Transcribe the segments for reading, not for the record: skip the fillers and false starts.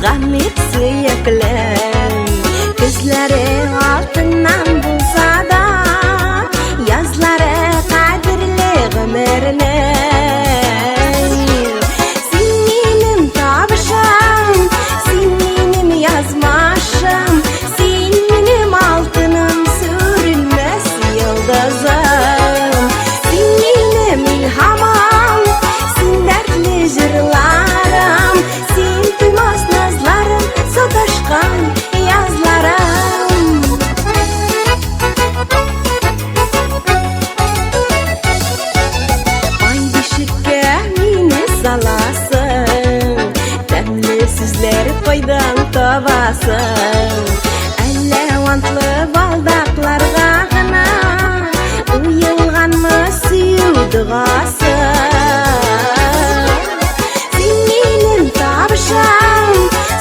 kızganıp suyaklar. Gözleri altından bulsa da yazları kadirli ömrüne. Sen benim tabışam, sen benim yazmaşam, sen benim altınım sürülmez yıldızım. Sen benim ilhamım, sen dertli jırlarım, sen duymaz nazlarım, sataşkan yazlarım. Ay düşükке meni salasın, temli sizler koydan tabasın. Әлләуантлы балдақларға ғана ұйылғанмы сүю дұғасы. Сен менің табышам,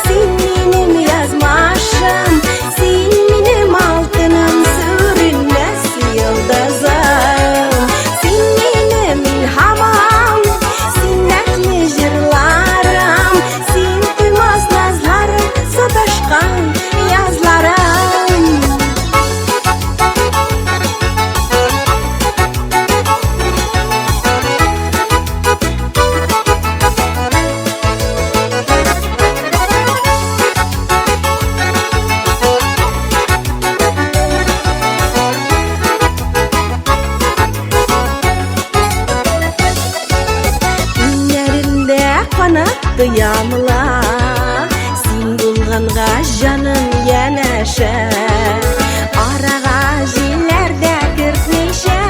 сен менің язмашым, сен менің алтыным сүрілмес йылдызым. Сен менің илхамым, сен дәртлі жырларым, сен туймас назларым, саташқан yazlarım. Günlerinde kanattı yağmurlar, sen bulganға жаным янәшә. Араға җилләрдә кертмичә,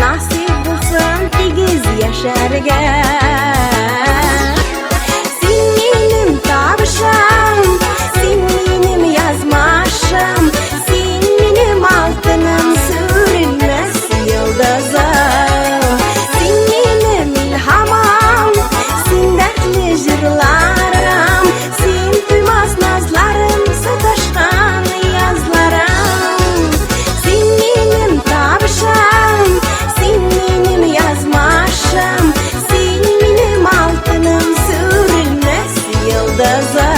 насыйп булсын тигез яшәргә. Син минем табышам, син минем язмашым, син минем алтыным сүрелмәс йылдызым. Син минем илһамым, син дәртле җырларым, син туймас назларым, саташкан yazlarım. Син минем табышам, син минем язмашым, син минем алтыным сүрелмәс йылдызым.